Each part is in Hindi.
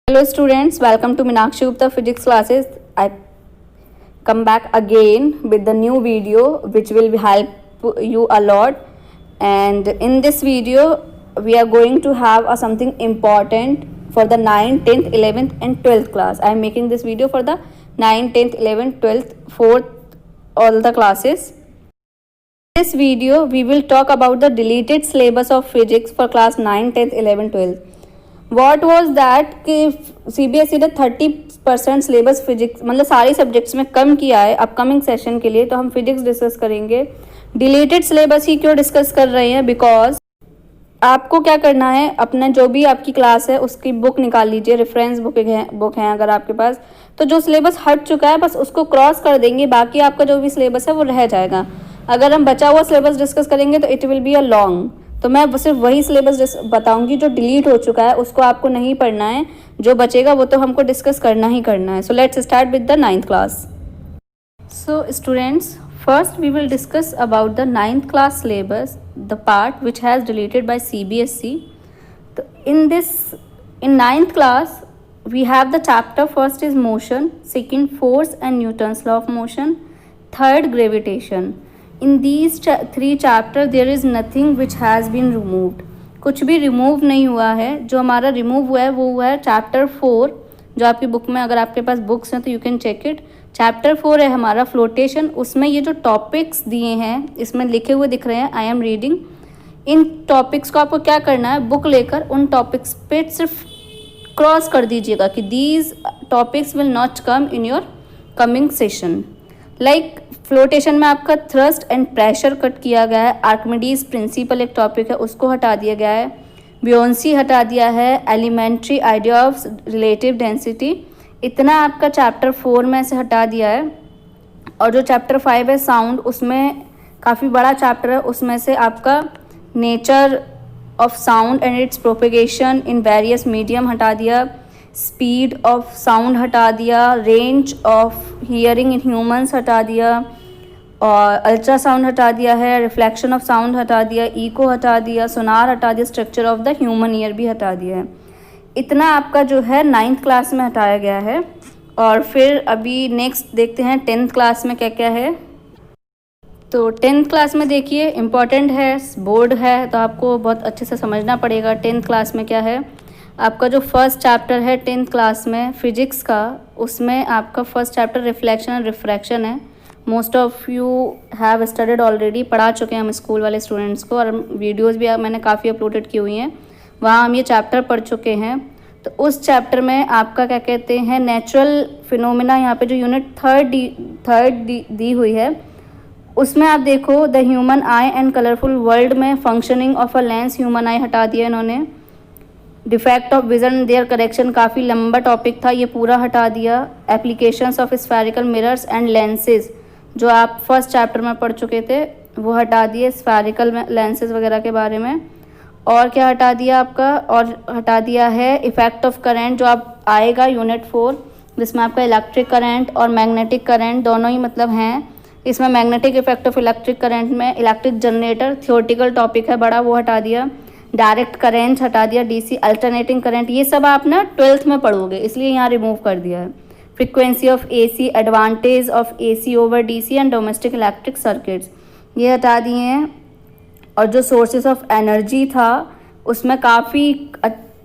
Hello students, welcome to Meenakshi Gupta physics classes. I come back again with the new video which will help you a lot, and in this video we are going to have something important for the 9th, 10th, 11th and 12th class. I am making this video for the 9th, 10th, 11th, 12th, 4th, all the classes. In this video we will talk about the deleted syllabus of physics for class 9, 10th, 11th, 12th. What was that कि CBSE ने 30% सिलेबस फिजिक्स मतलब सारे सब्जेक्ट्स में कम किया है अपकमिंग सेशन के लिए, तो हम फिजिक्स डिस्कस करेंगे। डिलीटेड सिलेबस ही क्यों डिस्कस कर रहे हैं? बिकॉज आपको क्या करना है, अपना जो भी आपकी क्लास है उसकी बुक निकाल लीजिए, रेफरेंस बुक है अगर आपके पास, तो जो सिलेबस हट चुका है बस उसको क्रॉस कर देंगे, बाकी आपका जो भी सिलेबस है वो रह जाएगा। अगर हम बचा हुआ सिलेबस डिस्कस करेंगे तो it will be a long, तो मैं सिर्फ वही सिलेबस बताऊंगी जो डिलीट हो चुका है, उसको आपको नहीं पढ़ना है, जो बचेगा वो तो हमको डिस्कस करना ही करना है। So let's start with the 9th class. So students, first we will discuss about the 9th class syllabus, the part which has deleted by CBSE। तो in 9th class we have the chapter, first is motion, second force and Newton's law of motion, third gravitation. In these three chapter there is nothing which has been removed. कुछ भी रिमूव नहीं हुआ है। जो हमारा रिमूव हुआ है वो हुआ है चैप्टर 4, जो आपकी बुक में, अगर आपके पास बुक्स हैं तो you can check it. Chapter 4 है हमारा फ्लोटेशन। उसमें ये जो टॉपिक्स दिए हैं इसमें लिखे हुए दिख रहे हैं, I am reading. In topics को आपको क्या करना है, बुक लेकर उन टॉपिक्स पे सिर्फ क्रॉस कर दीजिएगा कि these topics will not come in your coming session. Like flotation में आपका थ्रस्ट एंड प्रेशर कट किया गया है, आर्किमिडीज प्रिंसिपल एक टॉपिक है उसको हटा दिया गया है, बियोंसी हटा दिया है, elementary idea of relative density, इतना आपका चैप्टर 4 में से हटा दिया है। और जो चैप्टर 5 है साउंड, उसमें काफ़ी बड़ा चैप्टर है, उसमें से आपका nature of sound and it's propagation in various medium हटा दिया, स्पीड ऑफ साउंड हटा दिया, range of hearing in humans हटा दिया, और अल्ट्रासाउंड हटा दिया है, रिफ्लेक्शन ऑफ साउंड हटा दिया, इको हटा दिया, सोनार हटा दिया, structure of the human ear भी हटा दिया है। इतना आपका जो है 9th क्लास में हटाया गया है। और फिर अभी नेक्स्ट देखते हैं 10th क्लास में क्या क्या है। तो 10th क्लास में देखिए इम्पॉर्टेंट है, बोर्ड है तो आपको बहुत अच्छे से समझना पड़ेगा 10th क्लास में क्या है। आपका जो फर्स्ट चैप्टर है 10th क्लास में फिजिक्स का, उसमें आपका first chapter reflection and refraction है। Most of you have studied already, पढ़ा चुके हैं हम स्कूल वाले स्टूडेंट्स को, और वीडियोस भी मैंने काफ़ी अपलोडेड की हुई हैं, वहाँ हम ये चैप्टर पढ़ चुके हैं। तो उस चैप्टर में आपका क्या कहते हैं, नेचुरल फिनोमिना, यहाँ पे जो यूनिट थर्ड दी हुई है उसमें आप देखो the human eye and colourful world में functioning of a lens, human eye हटा दिया इन्होंने। Defect of vision their correction, काफ़ी लंबा टॉपिक था, ये पूरा हटा दिया। Applications of spherical mirrors and lenses, जो आप फर्स्ट चैप्टर में पढ़ चुके थे वो हटा दिए, स्फेरिकल लेंसेज वगैरह के बारे में। और क्या हटा दिया आपका, और हटा दिया है इफेक्ट ऑफ करंट, जो आप आएगा यूनिट 4, जिसमें आपका इलेक्ट्रिक करंट और मैग्नेटिक करंट दोनों ही मतलब हैं। इसमें magnetic effect of electric current में इलेक्ट्रिक जनरेटर थियोरेटिकल टॉपिक है बड़ा, वो हटा दिया। डायरेक्ट करंट हटा दिया, DC अल्टरनेटिंग करंट, ये सब आप ना 12th में पढ़ोगे इसलिए यहाँ रिमूव कर दिया है। Frequency of AC, advantage of AC over DC and domestic electric circuits, ये हटा दिए हैं। और जो सोर्सेज ऑफ एनर्जी था उसमें काफ़ी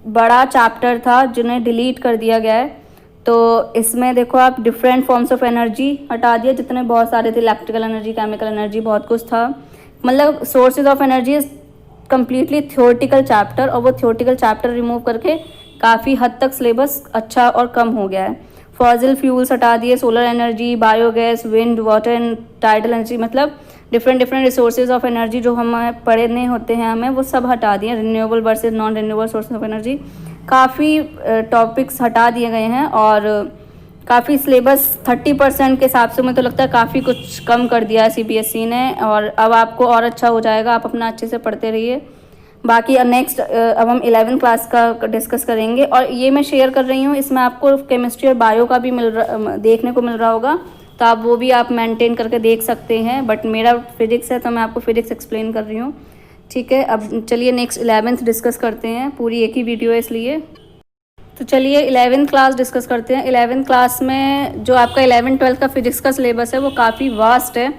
बड़ा चैप्टर था जिन्हें डिलीट कर दिया गया है। तो इसमें देखो आप डिफरेंट फॉर्म्स ऑफ एनर्जी हटा दिया, जितने बहुत सारे थे, इलेक्ट्रिकल एनर्जी, केमिकल एनर्जी, बहुत कुछ था। मतलब sources of energy completely theoretical chapter, और वो थियोरेटिकल चैप्टर रिमूव करके काफ़ी हद तक सिलेबस अच्छा और कम हो गया है। फॉसिल फ्यूल्स हटा दिए, solar energy, biogas, wind, water and tidal energy, मतलब डिफरेंट रिसोर्सेज ऑफ एनर्जी जो हमें पढ़ने होते हैं हमें, वो सब हटा दिए। Renewable versus non renewable sources of energy, काफ़ी टॉपिक्स हटा दिए गए हैं। और काफ़ी सिलेबस 30% के हिसाब से मुझे तो लगता है काफ़ी कुछ कम कर दिया है CBSE ने, और अब आपको और अच्छा हो जाएगा, आप अपना अच्छे से पढ़ते रहिए। बाकी नेक्स्ट अब हम 11th क्लास का डिस्कस करेंगे, और ये मैं शेयर कर रही हूँ, इसमें आपको केमिस्ट्री और बायो का भी देखने को मिल रहा होगा, तो आप वो भी आप मेंटेन करके देख सकते हैं। बट मेरा फिजिक्स है तो मैं आपको फिजिक्स एक्सप्लेन कर रही हूँ, ठीक है। अब चलिए नेक्स्ट 11th डिस्कस करते हैं, पूरी एक ही वीडियो है इसलिए। तो चलिए 11th क्लास डिस्कस करते हैं। 11th क्लास में जो आपका 11-12 का फिजिक्स का सिलेबस है वो काफ़ी वास्ट है।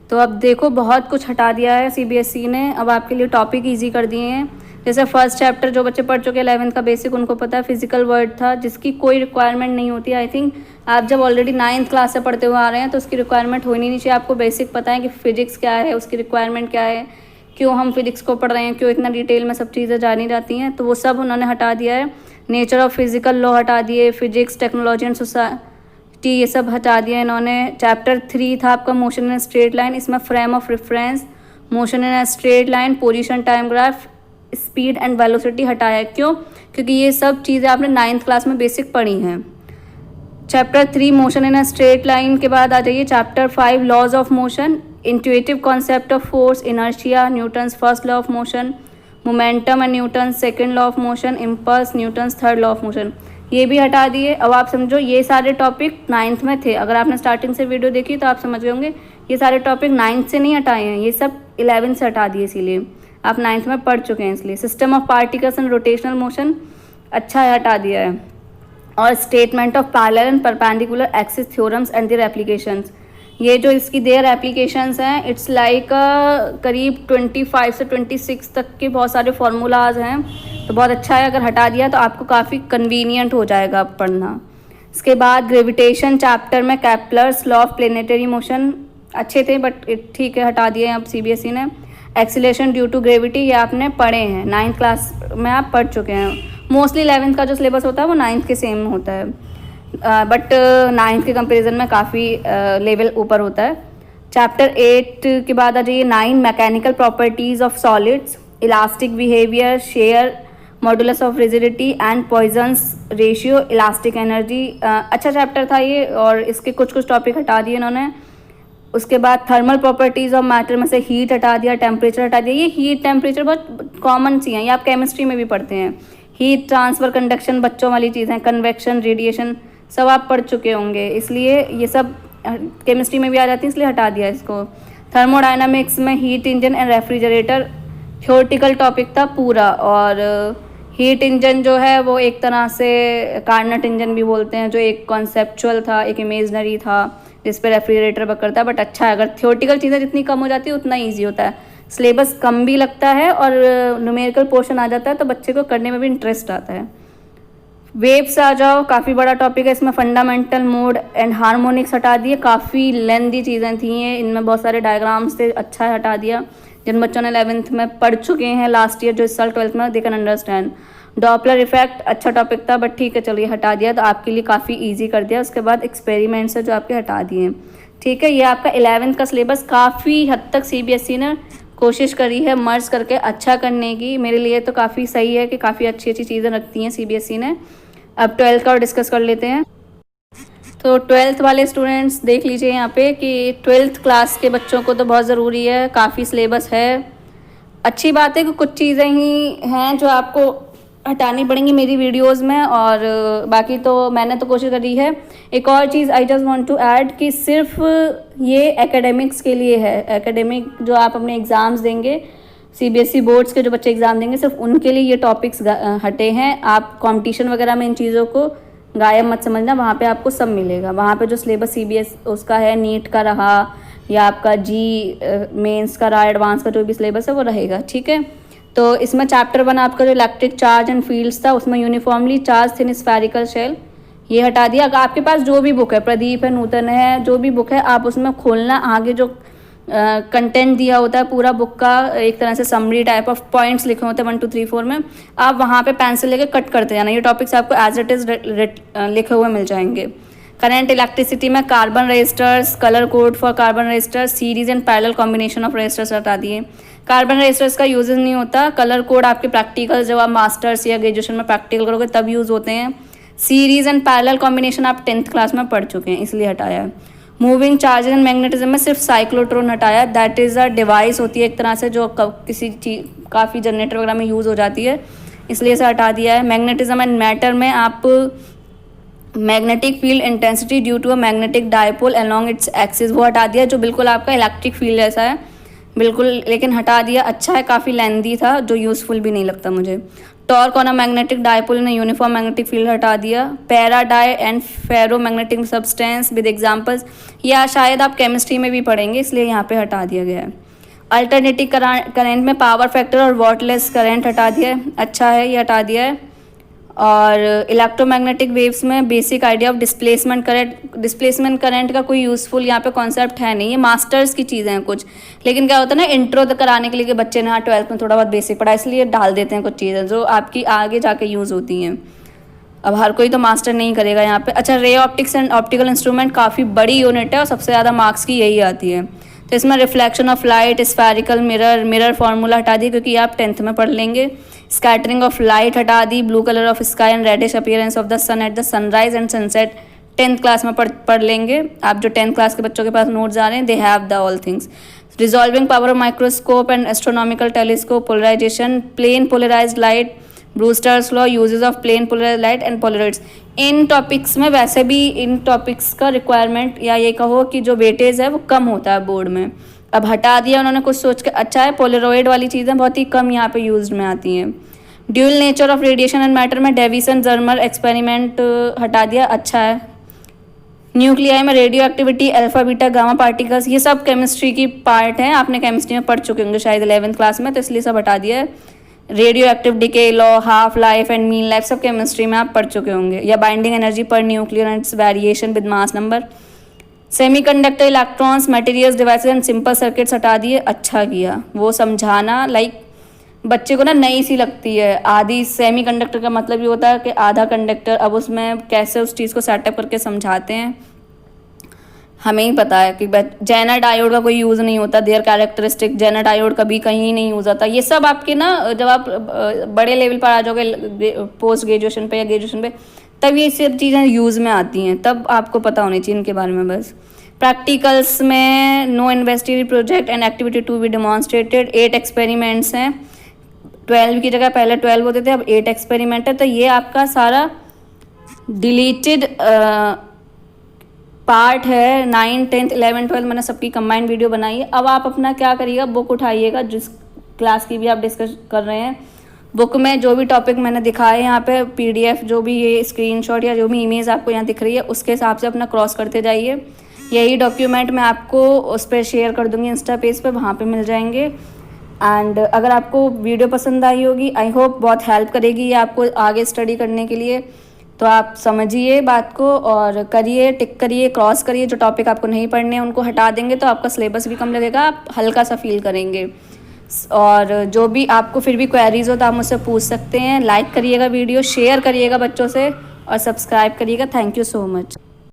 तो अब देखो बहुत कुछ हटा दिया है सीबीएसई ने, अब आपके लिए टॉपिक इजी कर दिए हैं। जैसे फर्स्ट चैप्टर जो बच्चे पढ़ चुके हैं 11th का बेसिक, उनको पता है फिजिकल वर्ड था जिसकी कोई रिक्वायरमेंट नहीं होती। आई थिंक आप जब ऑलरेडी 9th क्लास से पढ़ते हुए आ रहे हैं तो उसकी रिक्वायरमेंट होनी नहीं चाहिए। आपको बेसिक पता है कि फिजिक्स क्या है, उसकी रिक्वायरमेंट क्या है, क्यों हम फिजिक्स को पढ़ रहे हैं, क्यों इतना डिटेल में सब चीज़ें जानी जाती हैं, तो वो सब उन्होंने हटा दिया है। नेचर ऑफ फिजिकल लॉ हटा दिए, फिजिक्स, टेक्नोलॉजी एंड सोसाइटी, ये सब हटा दिया इन्होंने। चैप्टर 3 था आपका मोशन इन स्ट्रेट लाइन, इसमें frame of reference, motion in straight line, position, time graph, speed and velocity हटाया। क्यों? क्योंकि ये सब चीज़ें आपने 9th क्लास में बेसिक पढ़ी हैं। Chapter 3 motion in straight line के बाद आ जाइए chapter 5 laws of motion, intuitive concept of force, inertia, Newton's first law of motion, momentum and Newton's second law of motion, impulse, Newton's third law of motion, ये भी हटा दिए। अब आप समझो ये सारे टॉपिक 9th में थे। अगर आपने स्टार्टिंग से वीडियो देखी तो आप समझ गए होंगे ये सारे टॉपिक 9th से नहीं हटाए हैं, ये सब 11th से हटा दिए, इसीलिए आप 9th में पढ़ चुके हैं। इसलिए system of particles and rotational motion अच्छा है, हटा दिया है। और statement of parallel and perpendicular axis theorems and their applications, ये जो इसकी देयर एप्लीकेशंस हैं इट्स लाइक करीब 25 से 26 तक के बहुत सारे फार्मूलाज हैं, तो बहुत अच्छा है। अगर हटा दिया तो आपको काफ़ी कन्वीनियंट हो जाएगा पढ़ना। इसके बाद ग्रेविटेशन चैप्टर में Kepler's law of planetary motion अच्छे थे बट ठीक है, हटा दिए अब सीबीएसई ने। एक्सीलरेशन ड्यू टू ग्रेविटी, ये आपने पढ़े हैं 9th क्लास में, आप पढ़ चुके हैं। मोस्टली 11th का जो सिलेबस होता है वो 9th के सेम होता है, बट 9th के कंपैरिजन में काफ़ी लेवल ऊपर होता है। चैप्टर 8 के बाद आ जाइए 9 mechanical properties of solids, elastic behaviour, shear, modulus of rigidity and Poisson's ratio, elastic energy. अच्छा चैप्टर था ये, और इसके कुछ टॉपिक हटा दिए इन्होंने। उसके बाद थर्मल प्रॉपर्टीज़ ऑफ मैटर में से हीट हटा दिया, टेम्परेचर हटा दिया। ये हीट टेम्परेचर बहुत कॉमन सी हैं, ये आप केमिस्ट्री में भी पढ़ते हैं। हीट ट्रांसफ़र, कंडक्शन बच्चों वाली चीज़ें, कन्वेक्शन, रेडिएशन सब आप पढ़ चुके होंगे, इसलिए ये सब केमिस्ट्री में भी आ जाती है, इसलिए हटा दिया इसको। थर्मोडायनामिक्स में heat engine and refrigerator theoretical topic था पूरा, और हीट इंजन जो है वो एक तरह से कार्नट इंजन भी बोलते हैं, जो एक कॉन्सेप्चुअल था, एक इमेजनरी था जिस पे रेफ्रिजरेटर वर्क करता है। बट अच्छा है, अगर थ्योरेटिकल चीज़ें जितनी कम हो जाती है उतना ईजी होता है, सिलेबस कम भी लगता है और न्यूमेरिकल पोर्शन आ जाता है तो बच्चे को करने में भी इंटरेस्ट आता है। वेव्स आ जाओ, काफ़ी बड़ा टॉपिक है, इसमें फंडामेंटल मोड एंड हार्मोनिक्स हटा दिए, काफ़ी लेंदी चीज़ें थी ये, इनमें बहुत सारे डायग्राम्स थे, अच्छा है हटा दिया। जिन बच्चों ने 11th में पढ़ चुके हैं लास्ट ईयर, जो इस साल 12th में, they can understand. Doppler effect अच्छा टॉपिक था बट ठीक है, चलिए हटा दिया, तो आपके लिए काफ़ी ईजी कर दिया। उसके बाद एक्सपेरिमेंट्स है जो आपके हटा दिए, ठीक है। ये आपका 11th का सिलेबस काफ़ी हद तक सीबीएसई ने कोशिश करी है मर्ज करके अच्छा करने की। मेरे लिए तो काफ़ी सही है कि काफ़ी अच्छी चीज़ें रखती हैं सीबीएसई ने। अब 12th का और डिस्कस कर लेते हैं। तो 12th वाले स्टूडेंट्स देख लीजिए यहाँ पे कि 12th क्लास के बच्चों को तो बहुत ज़रूरी है, काफ़ी सिलेबस है। अच्छी बात है कि कुछ चीज़ें ही हैं जो आपको हटानी पड़ेंगी मेरी वीडियोस में, और बाकी तो मैंने तो कोशिश करी है। एक और चीज़ I just want to add कि सिर्फ ये एकेडमिक्स के लिए है, एकेडमिक जो आप अपने एग्ज़ाम्स देंगे, सीबीएसई बोर्ड्स के जो बच्चे एग्ज़ाम देंगे, सिर्फ उनके लिए ये टॉपिक्स हटे हैं। आप कंपटीशन वगैरह में इन चीज़ों को गायब मत समझना, वहाँ पे आपको सब मिलेगा। वहाँ पे जो सिलेबस सीबीएस उसका है, नीट का रहा या आपका जी मेंस का रहा, एडवांस का जो भी सिलेबस है वो रहेगा, ठीक है। तो इसमें चैप्टर 1 आपका जो इलेक्ट्रिक चार्ज एंड फील्ड्स था, उसमें uniformly charge thin spherical shell, ये हटा दिया। अगर आपके पास जो भी बुक है, प्रदीप है, नूतन है, जो भी बुक है, आप उसमें खोलना, आगे जो कंटेंट दिया होता है पूरा बुक का, एक तरह से समरी टाइप ऑफ पॉइंट्स लिखे होते हैं 1 2 3 4 में, आप वहाँ पे पेंसिल लेके कट करते जाना। ये टॉपिक्स आपको एज इट इज़ लिखे हुए मिल जाएंगे। करंट इलेक्ट्रिसिटी में carbon resistors, colour code for carbon resistors, series and parallel combination of resistors हटा दिए। कार्बन रजिस्टर्स का यूज नहीं होता। कलर कोड आपके प्रैक्टिकल जब आप मास्टर्स या ग्रेजुएशन में प्रैक्टिकल करोगे तब यूज़ होते हैं। सीरीज एंड पैरेलल कॉम्बिनेशन आप 10th क्लास में पढ़ चुके हैं, इसलिए हटाया है। मूविंग चार्जेस एंड मैग्नेटिज्म में सिर्फ साइक्लोट्रॉन हटाया, दैट इज़ अ डिवाइस होती है एक तरह से जो किसी चीज काफ़ी जनरेटर वगैरह में यूज़ हो जाती है, इसलिए इसे हटा दिया है। मैग्नेटिज्म एंड मैटर में आप magnetic field intensity due to a magnetic dipole along its axis, वो हटा दिया, जो बिल्कुल आपका इलेक्ट्रिक फील्ड जैसा है बिल्कुल, लेकिन हटा दिया। अच्छा है, काफ़ी लेंदी था जो यूज़फुल भी नहीं लगता मुझे। Torque on a magnetic dipole in uniform magnetic field हटा दिया। Para dia and ferro magnetic substance with examples, या शायद आप केमिस्ट्री में भी पढ़ेंगे, इसलिए यहाँ पे हटा दिया गया है। अल्टरनेटिव करंट में पावर फैक्टर और वॉटलेस करंट हटा दिया है, अच्छा है, ये हटा दिया है। और इलेक्ट्रोमैग्नेटिक वेव्स में basic idea of displacement current का कोई यूज़फुल यहाँ पे कॉन्सेप्ट है नहीं, ये मास्टर्स की चीज़ें हैं कुछ, लेकिन क्या होता है ना, इंट्रो कराने के लिए कि बच्चे ने 12th में थोड़ा बहुत बेसिक पढ़ा, इसलिए डाल देते हैं कुछ चीज़ें जो आपकी आगे जाके यूज़ होती हैं। अब हर कोई तो मास्टर नहीं करेगा यहाँ पे। अच्छा, ray optics and optical instrument काफ़ी बड़ी यूनिट है और सबसे ज़्यादा मार्क्स की यही आती है। तो इसमें reflection of light, spherical mirror formula हटा दी क्योंकि आप 10th में पढ़ लेंगे। स्कैटरिंग ऑफ लाइट हटा दी, blue colour of sky and reddish appearance of the sun at the sunrise and sunset 10th class में पढ़ लेंगे। आप जो 10th क्लास के बच्चों के पास नोट्स आ रहे हैं, they have the all things. Resolving power of microscope and astronomical telescope, polarisation, plane polarised light, Brewster's law, uses of plane polarised light and polaroids. इन टॉपिक्स में वैसे भी इन टॉपिक्स का रिक्वायरमेंट या ये कहो कि जो वेटेज है वो कम होता है बोर्ड में, अब हटा दिया उन्होंने कुछ सोच के। अच्छा है, पोलरॉइड वाली चीज़ें बहुत ही कम यहाँ पे यूज में आती हैं। Dual nature of radiation and matter में डेविसन जर्मर एक्सपेरिमेंट हटा दिया, अच्छा है। न्यूक्लियाई में radio activity, alpha beta gamma particles, ये सब केमिस्ट्री की पार्ट है, आपने केमिस्ट्री में पढ़ चुके होंगे शायद 11th क्लास में, तो इसलिए सब हटा दिया है। Radio active decay law, half life and mean life सब केमिस्ट्री में आप पढ़ चुके होंगे। या बाइंडिंग एनर्जी पर nuclear and it's variation with mass number. Semiconductor, electrons, materials, devices and simple circuits हटा दिए, अच्छा किया। वो समझाना लाइक बच्चे को ना नई सी लगती है आधी। सेमीकंडक्टर का मतलब ये होता है कि आधा कंडक्टर, अब उसमें कैसे उस चीज़ को सेटअप करके समझाते हैं हमें ही पता है कि जेनर डायोड का कोई यूज़ नहीं होता, देयर कैरेक्टरिस्टिक, जेनर डायोड कभी कहीं नहीं यूज़ होता। ये सब आपके ना जब आप बड़े लेवल पर आ जाओगे पोस्ट ग्रेजुएशन पे या ग्रेजुएशन पे, तब ये सब चीज़ें यूज़ में आती हैं, तब आपको पता होनी चाहिए इनके बारे में बस। प्रैक्टिकल्स में no investigative project and activity to be demonstrated, 8 experiments हैं। 12 की जगह पहले 12 होते थे, अब 8 एक्सपेरिमेंट है। तो ये आपका सारा डिलीटेड पार्ट है। 9, 10, 11, 12 मैंने सबकी कंबाइंड वीडियो बनाई है। अब आप अपना क्या करिएगा, बुक उठाइएगा जिस क्लास की भी आप डिस्कस कर रहे हैं, बुक में जो भी टॉपिक मैंने दिखाए यहाँ पे PDF, जो भी ये स्क्रीनशॉट या जो भी इमेज आपको यहाँ दिख रही है, उसके हिसाब से अपना क्रॉस करते जाइए। यही डॉक्यूमेंट मैं आपको उस पर शेयर कर दूँगी इंस्टा पेज पे, वहाँ पे मिल जाएंगे। एंड अगर आपको वीडियो पसंद आई होगी, आई होप बहुत हेल्प करेगी ये आपको आगे स्टडी करने के लिए, तो आप समझिए बात को और करिए, टिक करिए, क्रॉस करिए। जो टॉपिक आपको नहीं पढ़ने उनको हटा देंगे तो आपका सिलेबस भी कम लगेगा, आप हल्का सा फील करेंगे। और जो भी आपको फिर भी क्वेरीज हो तो आप मुझसे पूछ सकते हैं। लाइक करिएगा वीडियो, शेयर करिएगा बच्चों से और सब्सक्राइब करिएगा। Thank you so much.